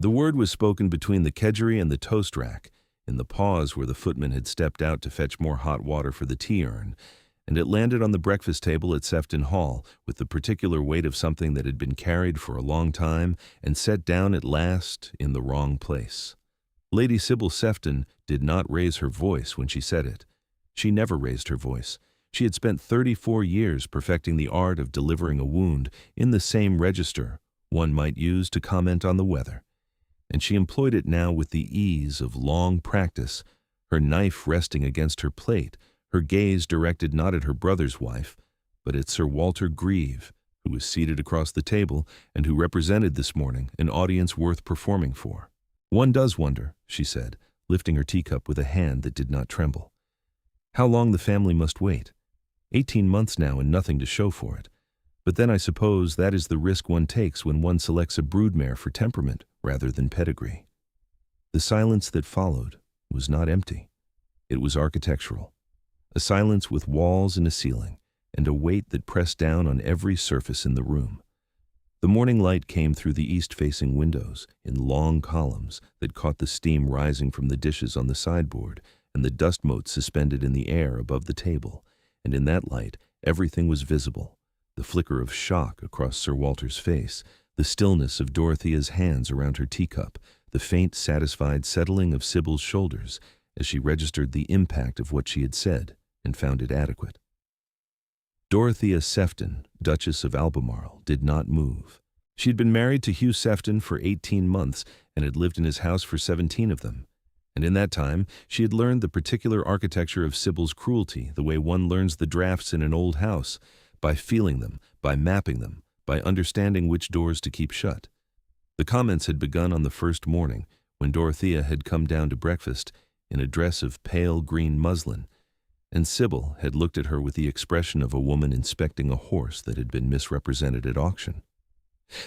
The word was spoken between the kedgeree and the toast rack, in the pause where the footman had stepped out to fetch more hot water for the tea urn, and it landed on the breakfast table at Sefton Hall with the particular weight of something that had been carried for a long time and set down at last in the wrong place. Lady Sybil Sefton did not raise her voice when she said it. She never raised her voice. She had spent 34 years perfecting the art of delivering a wound in the same register one might use to comment on the weather, and she employed it now with the ease of long practice, her knife resting against her plate, her gaze directed not at her brother's wife, but at Sir Walter Grieve, who was seated across the table and who represented this morning an audience worth performing for. "One does wonder," she said, lifting her teacup with a hand that did not tremble, "how long the family must wait. 18 months now and nothing to show for it. But then I suppose that is the risk one takes when one selects a broodmare for temperament rather than pedigree." The silence that followed was not empty. It was architectural. A silence with walls and a ceiling, and a weight that pressed down on every surface in the room. The morning light came through the east-facing windows in long columns that caught the steam rising from the dishes on the sideboard and the dust motes suspended in the air above the table, and in that light everything was visible. The flicker of shock across Sir Walter's face, the stillness of Dorothea's hands around her teacup, the faint, satisfied settling of Sybil's shoulders as she registered the impact of what she had said and found it adequate. Dorothea Sefton, Duchess of Albemarle, did not move. She had been married to Hugh Sefton for 18 months and had lived in his house for 17 of them. And in that time, she had learned the particular architecture of Sybil's cruelty, the way one learns the drafts in an old house, by feeling them, by mapping them, by understanding which doors to keep shut. The comments had begun on the first morning, when Dorothea had come down to breakfast in a dress of pale green muslin, and Sybil had looked at her with the expression of a woman inspecting a horse that had been misrepresented at auction.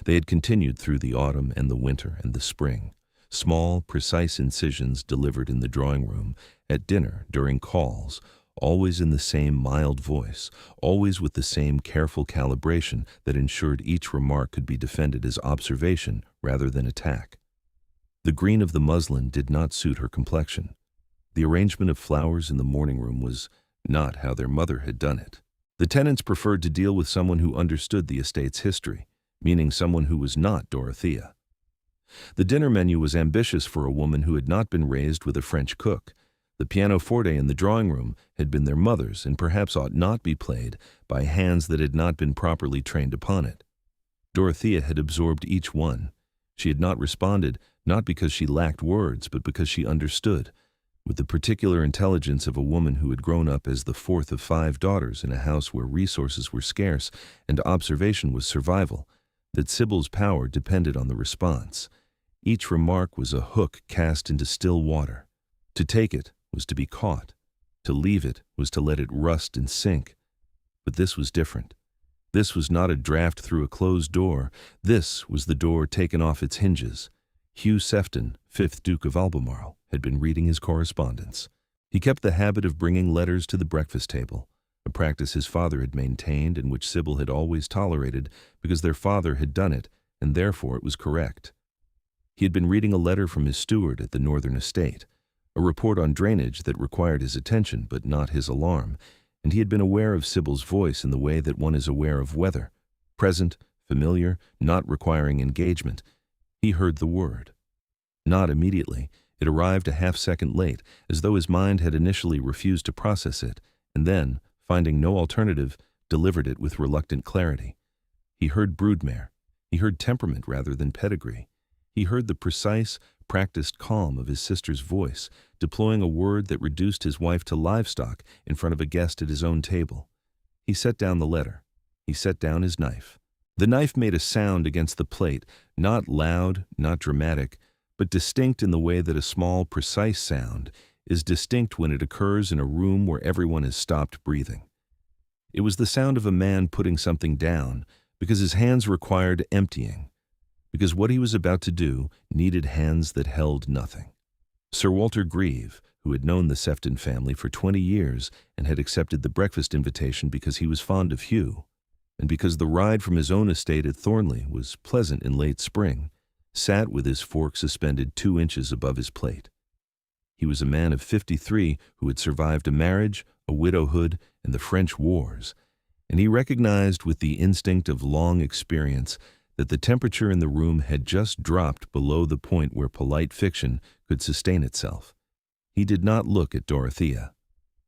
They had continued through the autumn and the winter and the spring, small, precise incisions delivered in the drawing-room, at dinner, during calls, always in the same mild voice, always with the same careful calibration that ensured each remark could be defended as observation rather than attack. The green of the muslin did not suit her complexion. The arrangement of flowers in the morning room was not how their mother had done it. The tenants preferred to deal with someone who understood the estate's history, meaning someone who was not Dorothea. The dinner menu was ambitious for a woman who had not been raised with a French cook. The pianoforte in the drawing-room had been their mother's and perhaps ought not be played by hands that had not been properly trained upon it. Dorothea had absorbed each one. She had not responded, not because she lacked words, but because she understood, with the particular intelligence of a woman who had grown up as the fourth of 5 daughters in a house where resources were scarce and observation was survival, that Sybil's power depended on the response. Each remark was a hook cast into still water. To take it was to be caught. To leave it was to let it rust and sink. But this was different. This was not a draft through a closed door. This was the door taken off its hinges. Hugh Sefton, 5th Duke of Albemarle, had been reading his correspondence. He kept the habit of bringing letters to the breakfast table, a practice his father had maintained and which Sybil had always tolerated because their father had done it, and therefore it was correct. He had been reading a letter from his steward at the northern estate, a report on drainage that required his attention but not his alarm, and he had been aware of Sybil's voice in the way that one is aware of weather, present, familiar, not requiring engagement. He heard the word. Not immediately. It arrived a half-second late, as though his mind had initially refused to process it, and then, finding no alternative, delivered it with reluctant clarity. He heard broodmare. He heard temperament rather than pedigree. He heard the precise, practiced calm of his sister's voice, deploying a word that reduced his wife to livestock in front of a guest at his own table. He set down the letter. He set down his knife. The knife made a sound against the plate, not loud, not dramatic, but distinct in the way that a small, precise sound is distinct when it occurs in a room where everyone has stopped breathing. It was the sound of a man putting something down because his hands required emptying, because what he was about to do needed hands that held nothing. Sir Walter Grieve, who had known the Sefton family for 20 years and had accepted the breakfast invitation because he was fond of Hugh, and because the ride from his own estate at Thornley was pleasant in late spring, sat with his fork suspended 2 inches above his plate. He was a man of 53 who had survived a marriage, a widowhood, and the French wars, and he recognized with the instinct of long experience that the temperature in the room had just dropped below the point where polite fiction could sustain itself. He did not look at Dorothea.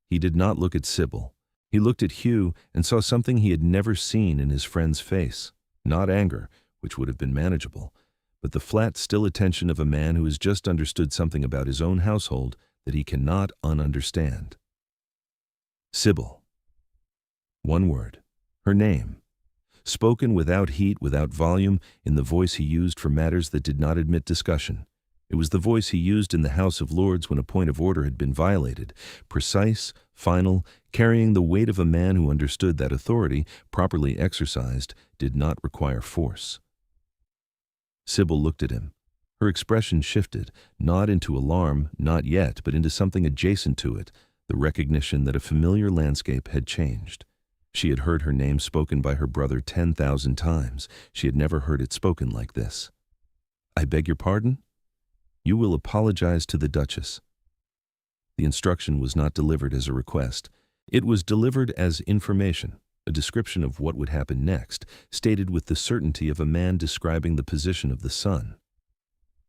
He did not look at Sybil. He looked at Hugh and saw something he had never seen in his friend's face. Not anger, which would have been manageable, but the flat, still attention of a man who has just understood something about his own household that he cannot ununderstand. Sybil. One word. Her name. Spoken without heat, without volume, in the voice he used for matters that did not admit discussion. It was the voice he used in the House of Lords when a point of order had been violated, precise, final, carrying the weight of a man who understood that authority, properly exercised, did not require force. Sybil looked at him. Her expression shifted, not into alarm, not yet, but into something adjacent to it, the recognition that a familiar landscape had changed. She had heard her name spoken by her brother 10,000 times. She had never heard it spoken like this. "I beg your pardon? You will apologize to the Duchess." The instruction was not delivered as a request. It was delivered as information, a description of what would happen next, stated with the certainty of a man describing the position of the sun.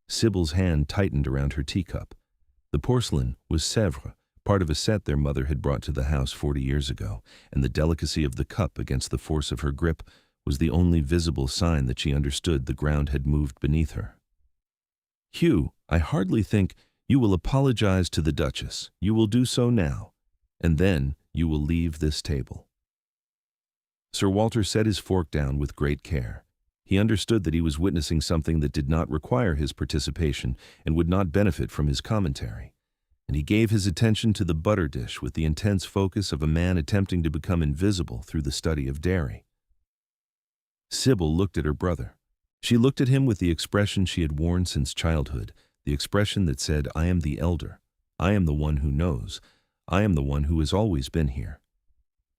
Sybil's hand tightened around her teacup. The porcelain was Sèvres, part of a set their mother had brought to the house 40 years ago, and the delicacy of the cup against the force of her grip was the only visible sign that she understood the ground had moved beneath her. "Hugh, I hardly think you will apologize to the Duchess. You will do so now, and then you will leave this table." Sir Walter set his fork down with great care. He understood that he was witnessing something that did not require his participation and would not benefit from his commentary, and he gave his attention to the butter dish with the intense focus of a man attempting to become invisible through the study of dairy. Sybil looked at her brother. She looked at him with the expression she had worn since childhood, the expression that said, "I am the elder. I am the one who knows. I am the one who has always been here."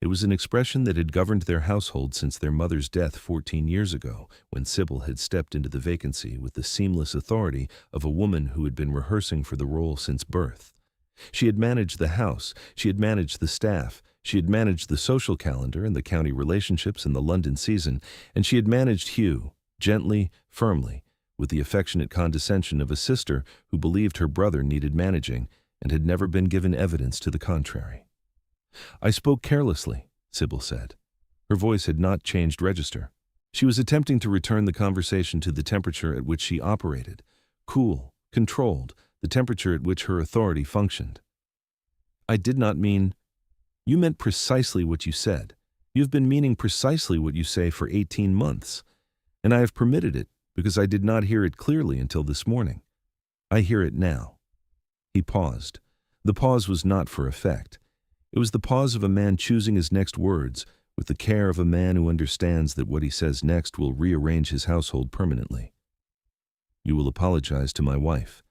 It was an expression that had governed their household since their mother's death 14 years ago, when Sybil had stepped into the vacancy with the seamless authority of a woman who had been rehearsing for the role since birth. She had managed the house, she had managed the staff, she had managed the social calendar and the county relationships in the London season, and she had managed Hugh, gently, firmly, with the affectionate condescension of a sister who believed her brother needed managing and had never been given evidence to the contrary. "I spoke carelessly," Sybil said. Her voice had not changed register. She was attempting to return the conversation to the temperature at which she operated, cool, controlled, the temperature at which her authority functioned. "I did not mean—" "You meant precisely what you said. You have been meaning precisely what you say for 18 months. And I have permitted it because I did not hear it clearly until this morning. I hear it now." He paused. The pause was not for effect. It was the pause of a man choosing his next words with the care of a man who understands that what he says next will rearrange his household permanently. "You will apologize to my wife.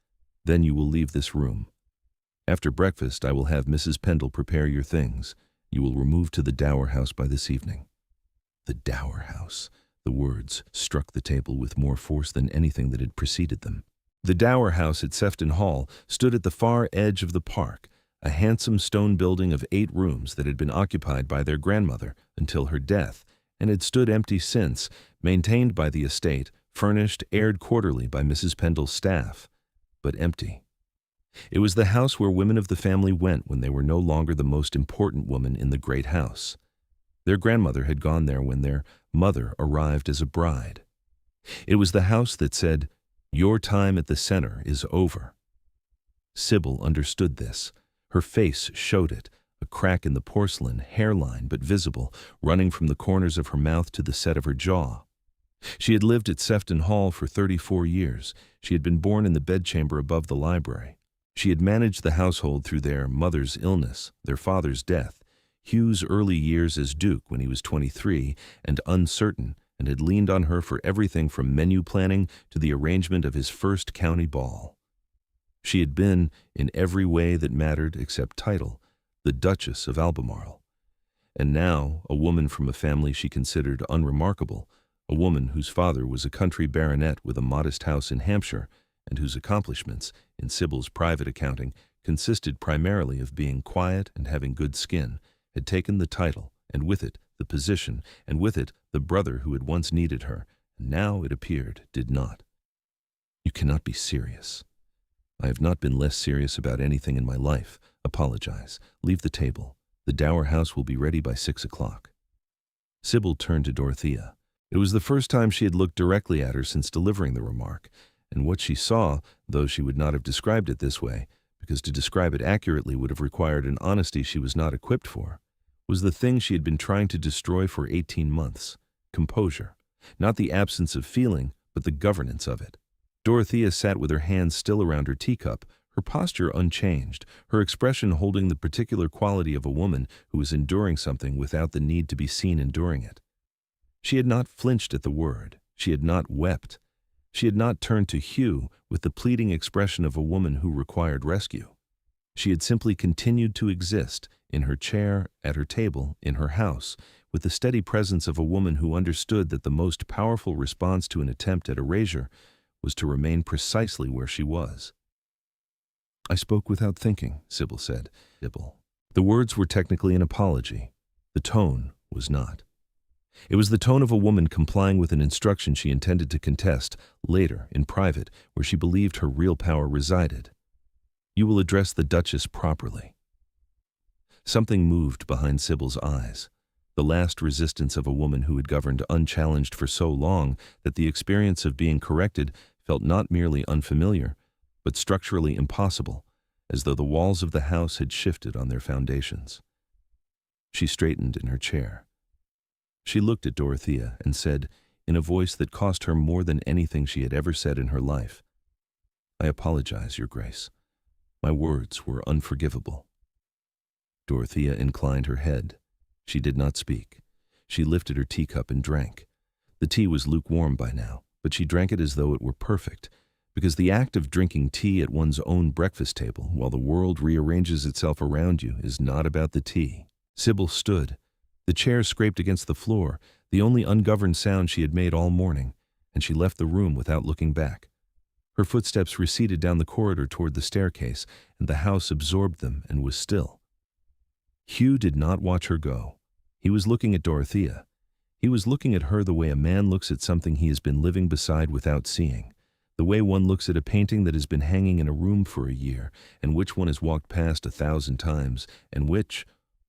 Then you will leave this room. After breakfast, I will have Mrs. Pendle prepare your things. You will remove to the Dower House by this evening." The Dower House. The words struck the table with more force than anything that had preceded them. The Dower House at Sefton Hall stood at the far edge of the park, a handsome stone building of 8 rooms that had been occupied by their grandmother until her death, and had stood empty since, maintained by the estate, furnished, aired quarterly by Mrs. Pendle's staff, but empty. It was the house where women of the family went when they were no longer the most important woman in the great house. Their grandmother had gone there when their mother arrived as a bride. It was the house that said, "Your time at the center is over." Sybil understood this. Her face showed it, a crack in the porcelain, hairline but visible, running from the corners of her mouth to the set of her jaw. She had lived at Sefton Hall for 34 years. She had been born in the bedchamber above the library. She had managed the household through their mother's illness, their father's death, Hugh's early years as Duke when he was 23 and uncertain, and had leaned on her for everything from menu planning to the arrangement of his first county ball. She had been, in every way that mattered except title, the Duchess of Albemarle. And now, a woman from a family she considered unremarkable, a woman whose father was a country baronet with a modest house in Hampshire, and whose accomplishments, in Sybil's private accounting, consisted primarily of being quiet and having good skin, had taken the title, and with it the position, and with it the brother who had once needed her, and now, it appeared, did not. "You cannot be serious." "I have not been less serious about anything in my life. Apologize. Leave the table. The dower house will be ready by 6 o'clock. Sybil turned to Dorothea. It was the first time she had looked directly at her since delivering the remark, and what she saw, though she would not have described it this way, because to describe it accurately would have required an honesty she was not equipped for, was the thing she had been trying to destroy for 18 months, composure. Not the absence of feeling, but the governance of it. Dorothea sat with her hands still around her teacup, her posture unchanged, her expression holding the particular quality of a woman who is enduring something without the need to be seen enduring it. She had not flinched at the word. She had not wept. She had not turned to Hugh with the pleading expression of a woman who required rescue. She had simply continued to exist, in her chair, at her table, in her house, with the steady presence of a woman who understood that the most powerful response to an attempt at erasure was to remain precisely where she was. "I spoke without thinking," Sybil said. The words were technically an apology. The tone was not. It was the tone of a woman complying with an instruction she intended to contest, later, in private, where she believed her real power resided. "You will address the Duchess properly." Something moved behind Sybil's eyes, the last resistance of a woman who had governed unchallenged for so long that the experience of being corrected felt not merely unfamiliar, but structurally impossible, as though the walls of the house had shifted on their foundations. She straightened in her chair. She looked at Dorothea and said, in a voice that cost her more than anything she had ever said in her life, "I apologize, Your Grace. My words were unforgivable." Dorothea inclined her head. She did not speak. She lifted her teacup and drank. The tea was lukewarm by now, but she drank it as though it were perfect, because the act of drinking tea at one's own breakfast table while the world rearranges itself around you is not about the tea. Sybil stood. The chair scraped against the floor, the only ungoverned sound she had made all morning, and she left the room without looking back. Her footsteps receded down the corridor toward the staircase, and the house absorbed them and was still. Hugh did not watch her go. He was looking at Dorothea. He was looking at her the way a man looks at something he has been living beside without seeing, the way one looks at a painting that has been hanging in a room for a year, and which one has walked past 1,000 times, and which,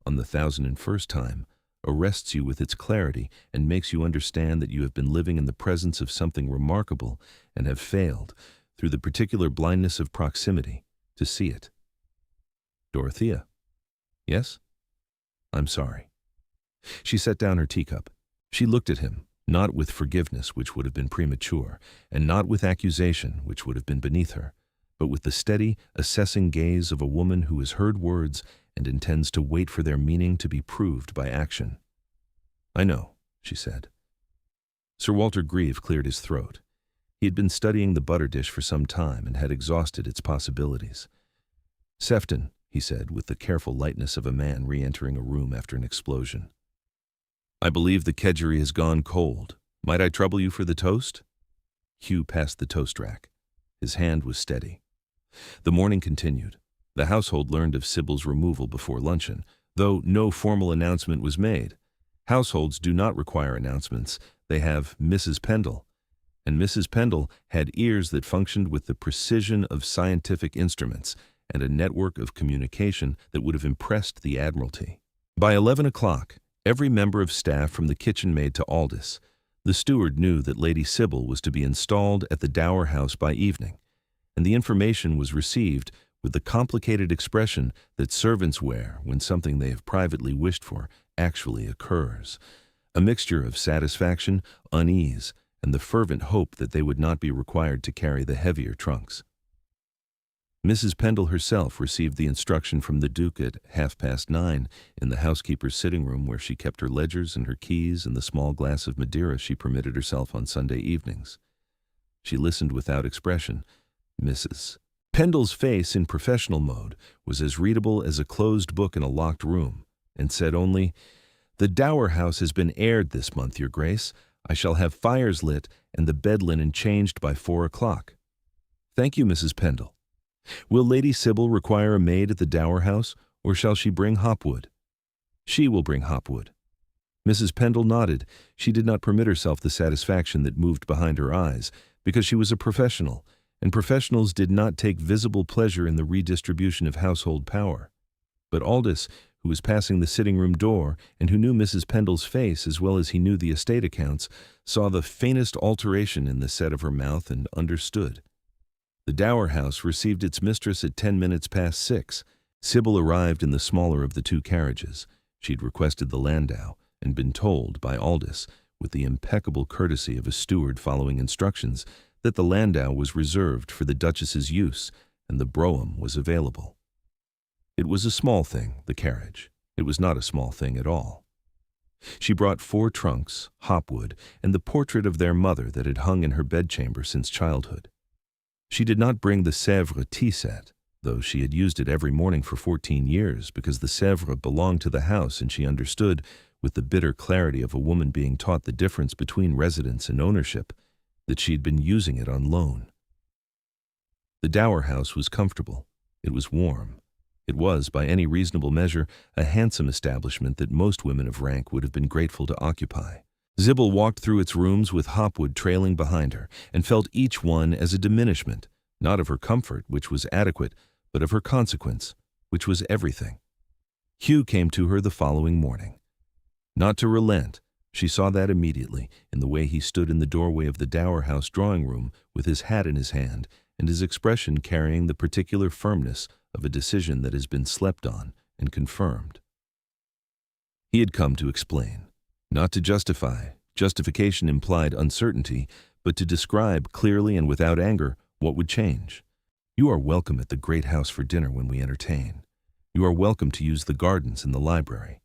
on the 1,001st time, arrests you with its clarity and makes you understand that you have been living in the presence of something remarkable and have failed, through the particular blindness of proximity, to see it. "Dorothea." "Yes?" "I'm sorry." She set down her teacup. She looked at him, not with forgiveness, which would have been premature, and not with accusation, which would have been beneath her, but with the steady, assessing gaze of a woman who has heard words and intends to wait for their meaning to be proved by action. "I know," she said. Sir Walter Grieve cleared his throat. He had been studying the butter dish for some time and had exhausted its possibilities. "Sefton," he said, with the careful lightness of a man re-entering a room after an explosion. "I believe the kedgeree has gone cold. Might I trouble you for the toast?" Hugh passed the toast rack. His hand was steady. The morning continued. The household learned of Sybil's removal before luncheon, though no formal announcement was made. Households do not require announcements. They have Mrs. Pendle, and Mrs. Pendle had ears that functioned with the precision of scientific instruments and a network of communication that would have impressed the Admiralty. By 11 o'clock, every member of staff from the kitchen maid to Aldous, the steward knew that Lady Sybil was to be installed at the Dower House by evening, and the information was received with the complicated expression that servants wear when something they have privately wished for actually occurs, a mixture of satisfaction, unease, and the fervent hope that they would not be required to carry the heavier trunks. Mrs. Pendle herself received the instruction from the Duke at 9:30 in the housekeeper's sitting room, where she kept her ledgers and her keys and the small glass of Madeira she permitted herself on Sunday evenings. She listened without expression. Mrs. Pendle's face, in professional mode, was as readable as a closed book in a locked room, and said only, "The Dower House has been aired this month, Your Grace. I shall have fires lit and the bed linen changed by 4 o'clock. Thank you, Mrs. Pendle. Will Lady Sybil require a maid at the Dower House, or shall she bring hopwood? She will bring hopwood. Mrs. Pendle nodded. She did not permit herself the satisfaction that moved behind her eyes, because she was a professional, and professionals did not take visible pleasure in the redistribution of household power. But Aldous, who was passing the sitting-room door, and who knew Mrs. Pendle's face as well as he knew the estate accounts, saw the faintest alteration in the set of her mouth and understood. The Dower House received its mistress at 10 minutes past 6. Sybil arrived in the smaller of the two carriages. She'd requested the landau, and been told by Aldous, with the impeccable courtesy of a steward following instructions, that the landau was reserved for the Duchess's use, and the brougham was available. It was a small thing, the carriage. It was not a small thing at all. She brought 4 trunks, hopwood, and the portrait of their mother that had hung in her bedchamber since childhood. She did not bring the Sèvres tea set, though she had used it every morning for 14 years, because the Sèvres belonged to the house, and she understood, with the bitter clarity of a woman being taught the difference between residence and ownership, that she had been using it on loan. The Dower House was comfortable. It was warm. It was, by any reasonable measure, a handsome establishment that most women of rank would have been grateful to occupy. Sybil walked through its rooms with hopwood trailing behind her, and felt each one as a diminishment, not of her comfort, which was adequate, but of her consequence, which was everything. Hugh came to her the following morning. Not to relent, she saw that immediately, in the way he stood in the doorway of the Dower House drawing-room with his hat in his hand, and his expression carrying the particular firmness of a decision that has been slept on and confirmed. He had come to explain, not to justify. Justification implied uncertainty, but to describe clearly and without anger what would change. You are welcome at the great house for dinner when we entertain. You are welcome to use the gardens and the library.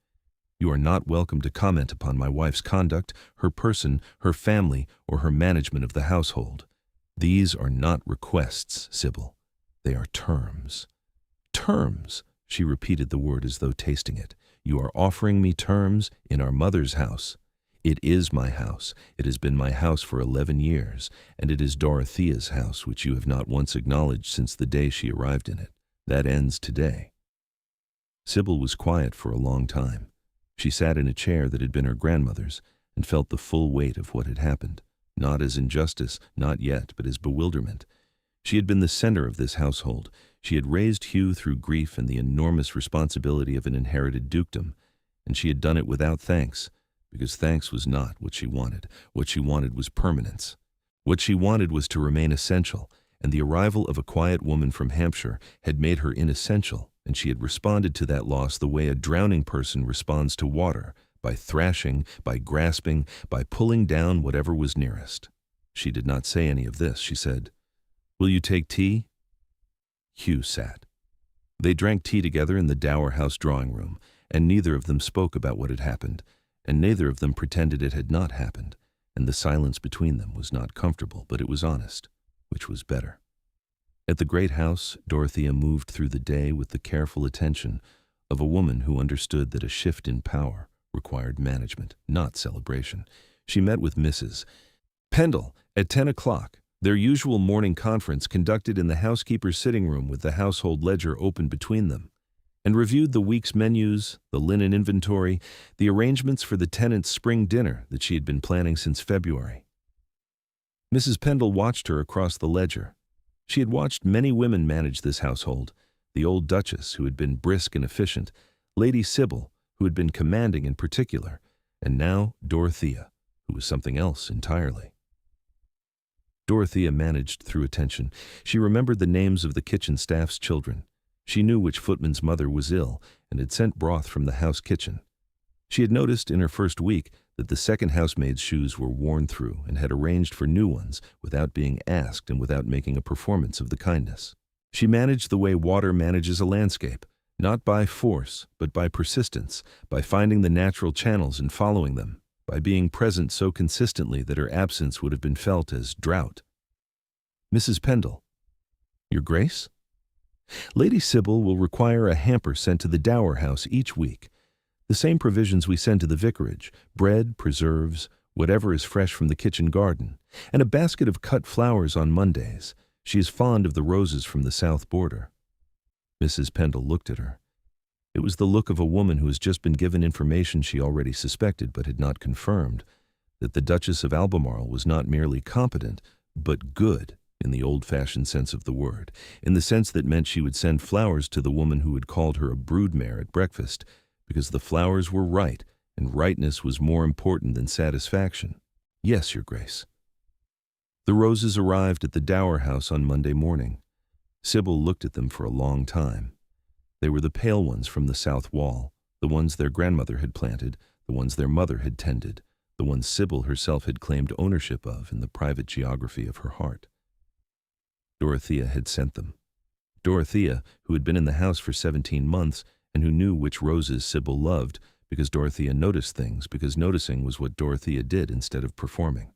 You are not welcome to comment upon my wife's conduct, her person, her family, or her management of the household. These are not requests, Sybil. They are terms. Terms, she repeated the word as though tasting it. You are offering me terms in our mother's house. It is my house. It has been my house for 11 years, and it is Dorothea's house, which you have not once acknowledged since the day she arrived in it. That ends today. Sybil was quiet for a long time. She sat in a chair that had been her grandmother's, and felt the full weight of what had happened, not as injustice, not yet, but as bewilderment. She had been the center of this household. She had raised Hugh through grief and the enormous responsibility of an inherited dukedom, and she had done it without thanks, because thanks was not what she wanted. What she wanted was permanence. What she wanted was to remain essential, and the arrival of a quiet woman from Hampshire had made her inessential, and she had responded to that loss the way a drowning person responds to water, by thrashing, by grasping, by pulling down whatever was nearest. She did not say any of this. She said, "Will you take tea?" Hugh sat. They drank tea together in the Dower House drawing-room, and neither of them spoke about what had happened, and neither of them pretended it had not happened, and the silence between them was not comfortable, but it was honest, which was better. At the great house, Dorothea moved through the day with the careful attention of a woman who understood that a shift in power required management, not celebration. She met with Mrs. Pendle at 10 o'clock, their usual morning conference conducted in the housekeeper's sitting room with the household ledger open between them, and reviewed the week's menus, the linen inventory, the arrangements for the tenants' spring dinner that she had been planning since February. Mrs. Pendle watched her across the ledger. She had watched many women manage this household, the old Duchess, who had been brisk and efficient, Lady Sybil, who had been commanding in particular, and now Dorothea, who was something else entirely. Dorothea managed through attention. She remembered the names of the kitchen staff's children. She knew which footman's mother was ill and had sent broth from the house kitchen. She had noticed in her first week that the second housemaid's shoes were worn through and had arranged for new ones without being asked and without making a performance of the kindness. She managed the way water manages a landscape, not by force, but by persistence, by finding the natural channels and following them, by being present so consistently that her absence would have been felt as drought. Mrs. Pendle. Your Grace? Lady Sybil will require a hamper sent to the Dower House each week. The same provisions we send to the vicarage: bread, preserves, whatever is fresh from the kitchen garden, and a basket of cut flowers on Mondays. She is fond of the roses from the south border." Mrs. Pendle looked at her. It was the look of a woman who has just been given information she already suspected but had not confirmed, that the Duchess of Albemarle was not merely competent, but good in the old-fashioned sense of the word, in the sense that meant she would send flowers to the woman who had called her a broodmare at breakfast, because the flowers were right, and rightness was more important than satisfaction. "Yes, Your Grace." The roses arrived at the Dower House on Monday morning. Sybil looked at them for a long time. They were the pale ones from the south wall, the ones their grandmother had planted, the ones their mother had tended, the ones Sybil herself had claimed ownership of in the private geography of her heart. Dorothea had sent them. Dorothea, who had been in the house for 17 months and who knew which roses Sybil loved, because Dorothea noticed things, because noticing was what Dorothea did instead of performing.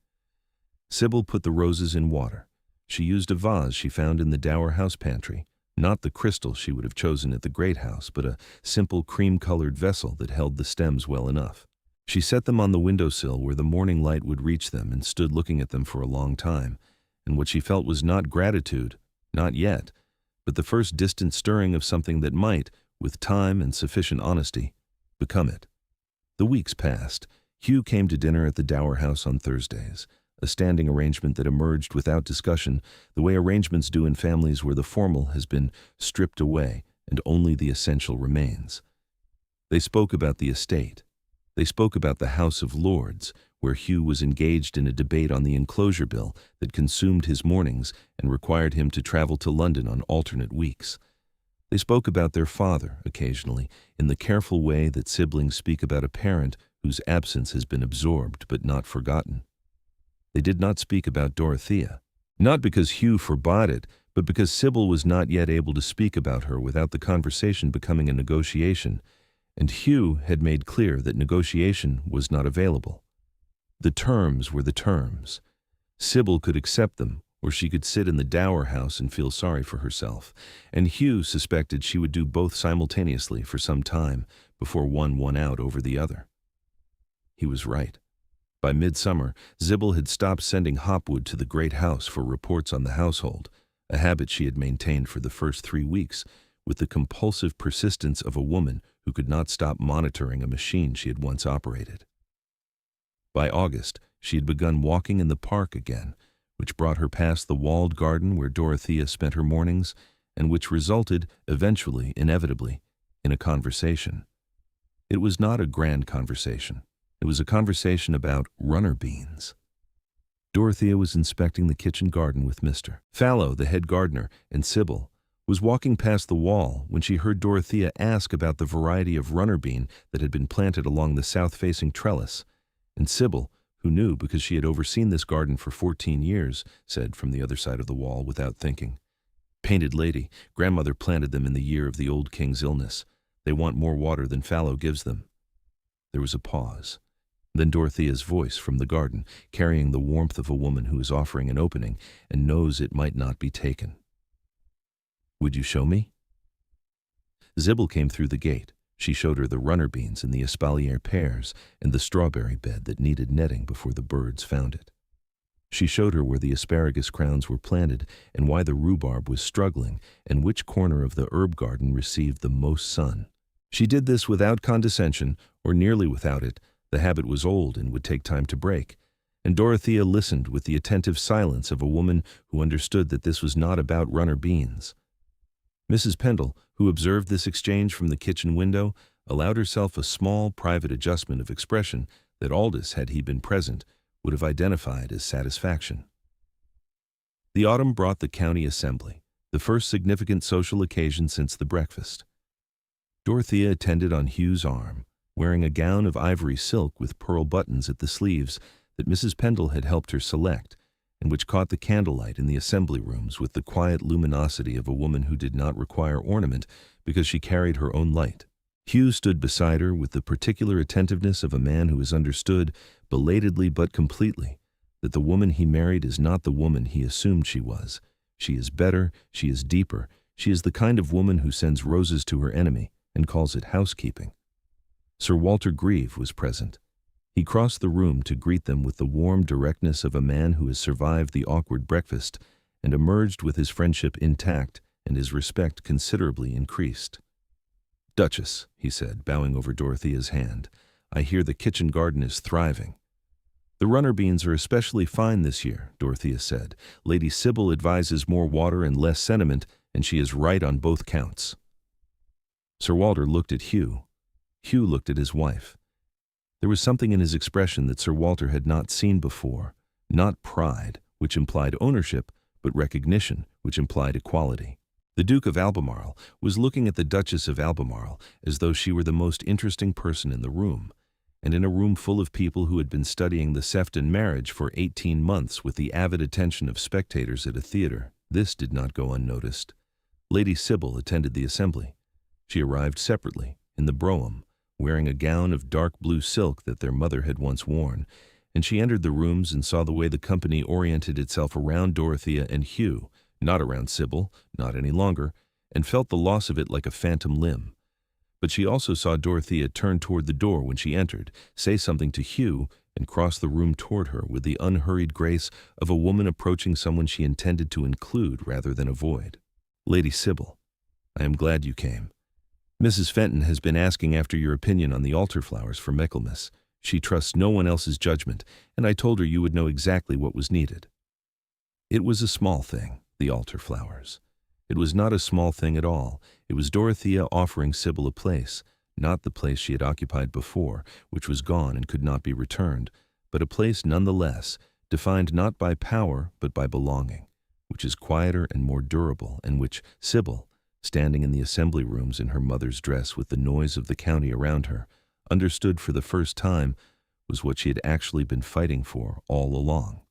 Sybil put the roses in water. She used a vase she found in the Dower House pantry, not the crystal she would have chosen at the Great House, but a simple cream-colored vessel that held the stems well enough. She set them on the windowsill where the morning light would reach them and stood looking at them for a long time, and what she felt was not gratitude, not yet, but the first distant stirring of something that might, with time and sufficient honesty, become it. The weeks passed. Hugh came to dinner at the Dower House on Thursdays, a standing arrangement that emerged without discussion, the way arrangements do in families where the formal has been stripped away and only the essential remains. They spoke about the estate. They spoke about the House of Lords, where Hugh was engaged in a debate on the enclosure bill that consumed his mornings and required him to travel to London on alternate weeks. They spoke about their father, occasionally, in the careful way that siblings speak about a parent whose absence has been absorbed but not forgotten. They did not speak about Dorothea, not because Hugh forbade it, but because Sybil was not yet able to speak about her without the conversation becoming a negotiation, and Hugh had made clear that negotiation was not available. The terms were the terms. Sybil could accept them, or she could sit in the Dower House and feel sorry for herself, and Hugh suspected she would do both simultaneously for some time before one won out over the other. He was right. By midsummer, Sybil had stopped sending Hopwood to the Great House for reports on the household, a habit she had maintained for the first 3 weeks, with the compulsive persistence of a woman who could not stop monitoring a machine she had once operated. By August, she had begun walking in the park again, which brought her past the walled garden where Dorothea spent her mornings, and which resulted, eventually, inevitably, in a conversation. It was not a grand conversation. It was a conversation about runner beans. Dorothea was inspecting the kitchen garden with Mr. Fallow, the head gardener, and Sybil was walking past the wall when she heard Dorothea ask about the variety of runner bean that had been planted along the south-facing trellis, and Sybil, who knew because she had overseen this garden for 14 years, said from the other side of the wall without thinking, "Painted Lady, grandmother planted them in the year of the old king's illness. They want more water than Fallow gives them." There was a pause. Then Dorothea's voice from the garden, carrying the warmth of a woman who is offering an opening and knows it might not be taken. "Would you show me?" Sybil came through the gate. She showed her the runner beans and the espalier pears and the strawberry bed that needed netting before the birds found it. She showed her where the asparagus crowns were planted and why the rhubarb was struggling and which corner of the herb garden received the most sun. She did this without condescension, or nearly without it. The habit was old and would take time to break, and Dorothea listened with the attentive silence of a woman who understood that this was not about runner beans. Mrs. Pendle, who observed this exchange from the kitchen window, allowed herself a small private adjustment of expression that Aldous, had he been present, would have identified as satisfaction. The autumn brought the county assembly, the first significant social occasion since the breakfast. Dorothea attended on Hugh's arm, wearing a gown of ivory silk with pearl buttons at the sleeves that Mrs. Pendle had helped her select, and which caught the candlelight in the assembly rooms with the quiet luminosity of a woman who did not require ornament because she carried her own light. Hugh stood beside her with the particular attentiveness of a man who has understood, belatedly but completely, that the woman he married is not the woman he assumed she was. She is better, she is deeper, she is the kind of woman who sends roses to her enemy and calls it housekeeping. Sir Walter Grieve was present. He crossed the room to greet them with the warm directness of a man who has survived the awkward breakfast and emerged with his friendship intact and his respect considerably increased. "Duchess," he said, bowing over Dorothea's hand, "I hear the kitchen garden is thriving." "The runner beans are especially fine this year," Dorothea said. "Lady Sybil advises more water and less sentiment, and she is right on both counts." Sir Walter looked at Hugh. Hugh looked at his wife. There was something in his expression that Sir Walter had not seen before, not pride, which implied ownership, but recognition, which implied equality. The Duke of Albemarle was looking at the Duchess of Albemarle as though she were the most interesting person in the room, and in a room full of people who had been studying the Sefton marriage for 18 months with the avid attention of spectators at a theater. This did not go unnoticed. Lady Sybil attended the assembly. She arrived separately, in the brougham, wearing a gown of dark blue silk that their mother had once worn, and she entered the rooms and saw the way the company oriented itself around Dorothea and Hugh, not around Sybil, not any longer, and felt the loss of it like a phantom limb. But she also saw Dorothea turn toward the door when she entered, say something to Hugh, and cross the room toward her with the unhurried grace of a woman approaching someone she intended to include rather than avoid. "Lady Sybil, I am glad you came. Mrs. Fenton has been asking after your opinion on the altar flowers for Michaelmas. She trusts no one else's judgment, and I told her you would know exactly what was needed." It was a small thing, the altar flowers. It was not a small thing at all. It was Dorothea offering Sybil a place, not the place she had occupied before, which was gone and could not be returned, but a place nonetheless, defined not by power but by belonging, which is quieter and more durable, and which Sybil, standing in the assembly rooms in her mother's dress with the noise of the county around her, understood for the first time was what she had actually been fighting for all along.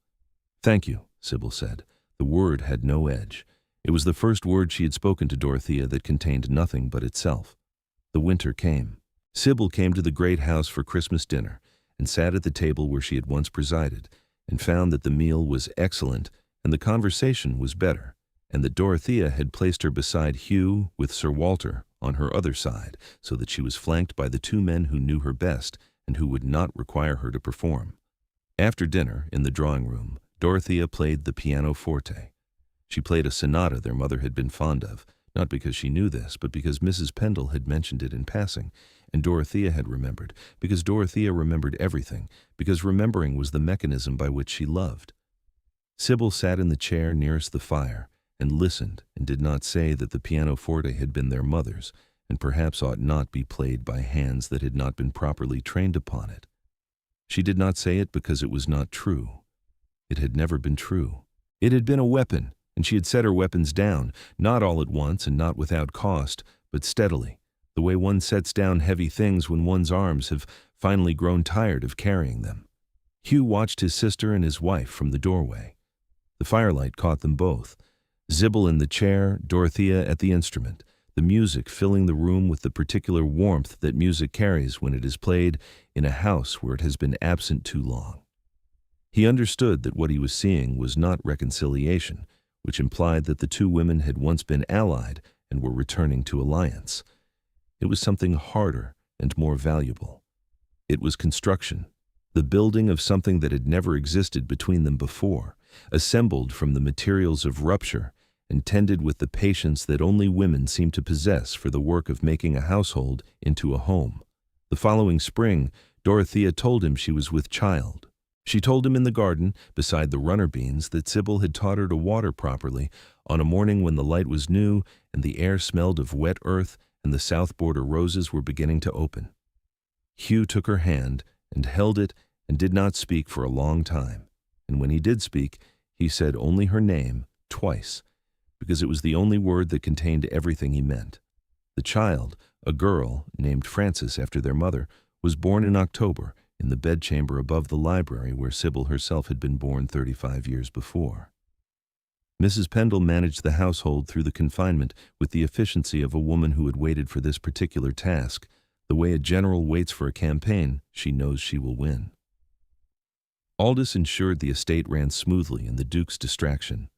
"Thank you," Sybil said. The word had no edge. It was the first word she had spoken to Dorothea that contained nothing but itself. The winter came. Sybil came to the great house for Christmas dinner and sat at the table where she had once presided, and found that the meal was excellent and the conversation was better, and that Dorothea had placed her beside Hugh with Sir Walter on her other side, so that she was flanked by the two men who knew her best and who would not require her to perform. After dinner, in the drawing-room, Dorothea played the pianoforte. She played a sonata their mother had been fond of, not because she knew this, but because Mrs. Pendle had mentioned it in passing, and Dorothea had remembered, because Dorothea remembered everything, because remembering was the mechanism by which she loved. Sybil sat in the chair nearest the fire, and listened, and did not say that the pianoforte had been their mother's, and perhaps ought not be played by hands that had not been properly trained upon it. She did not say it because it was not true. It had never been true. It had been a weapon, and she had set her weapons down, not all at once and not without cost, but steadily, the way one sets down heavy things when one's arms have finally grown tired of carrying them. Hugh watched his sister and his wife from the doorway. The firelight caught them both. Sybil in the chair, Dorothea at the instrument, the music filling the room with the particular warmth that music carries when it is played in a house where it has been absent too long. He understood that what he was seeing was not reconciliation, which implied that the two women had once been allied and were returning to alliance. It was something harder and more valuable. It was construction, the building of something that had never existed between them before, assembled from the materials of rupture and tended with the patience that only women seem to possess for the work of making a household into a home. The following spring, Dorothea told him she was with child. She told him in the garden, beside the runner beans, that Sybil had taught her to water properly on a morning when the light was new and the air smelled of wet earth and the south border roses were beginning to open. Hugh took her hand and held it and did not speak for a long time, and when he did speak, he said only her name, twice, because it was the only word that contained everything he meant. The child, a girl named Frances after their mother, was born in October in the bedchamber above the library where Sybil herself had been born 35 years before. Mrs. Pendle managed the household through the confinement with the efficiency of a woman who had waited for this particular task. The way a general waits for a campaign, she knows she will win. Aldous ensured the estate ran smoothly in the Duke's distraction.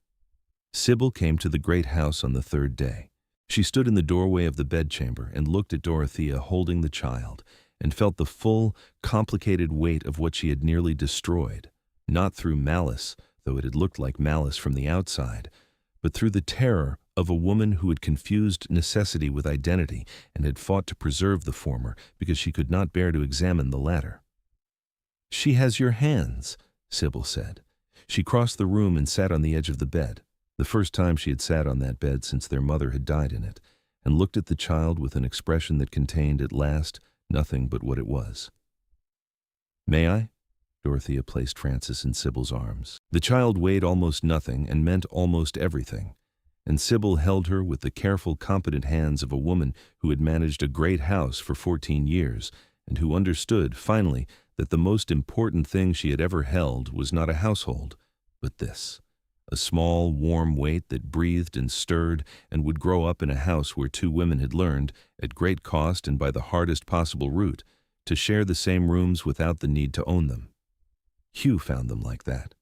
Sybil came to the great house on the third day. She stood in the doorway of the bedchamber and looked at Dorothea holding the child, and felt the full, complicated weight of what she had nearly destroyed, not through malice, though it had looked like malice from the outside, but through the terror of a woman who had confused necessity with identity and had fought to preserve the former because she could not bear to examine the latter. "She has your hands," Sybil said. She crossed the room and sat on the edge of the bed, the first time she had sat on that bed since their mother had died in it, and looked at the child with an expression that contained at last nothing but what it was. "May I?" Dorothea placed Frances in Sybil's arms. The child weighed almost nothing and meant almost everything, and Sybil held her with the careful, competent hands of a woman who had managed a great house for 14 years and who understood, finally, that the most important thing she had ever held was not a household, but this, a small, warm weight that breathed and stirred and would grow up in a house where two women had learned, at great cost and by the hardest possible route, to share the same rooms without the need to own them. Hugh found them like that.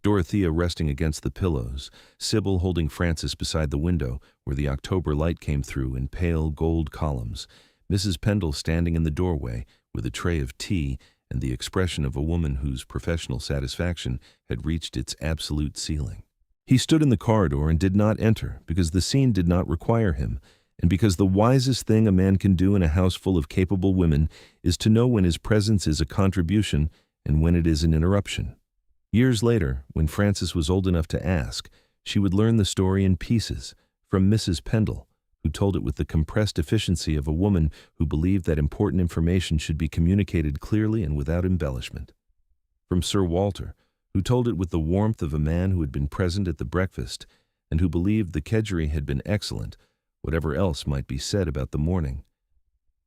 Dorothea resting against the pillows, Sybil holding Frances beside the window where the October light came through in pale gold columns, Mrs. Pendle standing in the doorway with a tray of tea and the expression of a woman whose professional satisfaction had reached its absolute ceiling. He stood in the corridor and did not enter because the scene did not require him, and because the wisest thing a man can do in a house full of capable women is to know when his presence is a contribution and when it is an interruption. Years later, when Frances was old enough to ask, she would learn the story in pieces from Mrs. Pendle, who told it with the compressed efficiency of a woman who believed that important information should be communicated clearly and without embellishment. From Sir Walter, who told it with the warmth of a man who had been present at the breakfast and who believed the kedgeree had been excellent, whatever else might be said about the morning.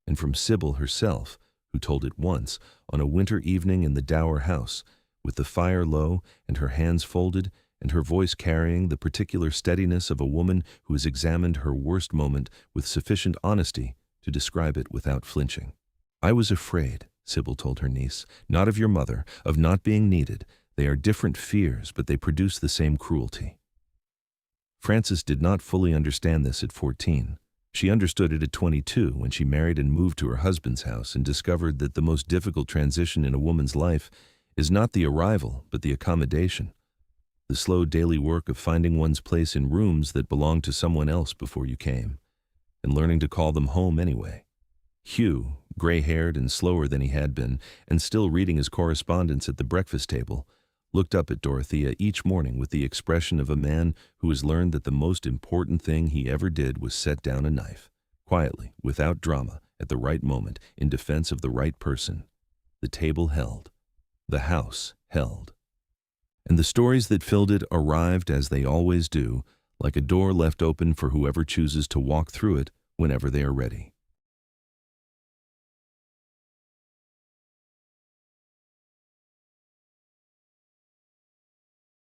And from Sybil herself, who told it once, on a winter evening in the Dower House, with the fire low and her hands folded, and her voice carrying the particular steadiness of a woman who has examined her worst moment with sufficient honesty to describe it without flinching. "I was afraid," Sybil told her niece, "not of your mother, of not being needed. They are different fears, but they produce the same cruelty." Frances did not fully understand this at 14. She understood it at 22 when she married and moved to her husband's house and discovered that the most difficult transition in a woman's life is not the arrival, but the accommodation. The slow daily work of finding one's place in rooms that belonged to someone else before you came, and learning to call them home anyway. Hugh, gray-haired and slower than he had been, and still reading his correspondence at the breakfast table, looked up at Dorothea each morning with the expression of a man who has learned that the most important thing he ever did was set down a knife, quietly, without drama, at the right moment, in defense of the right person. The table held. The house held. And the stories that filled it arrived as they always do, like a door left open for whoever chooses to walk through it whenever they are ready.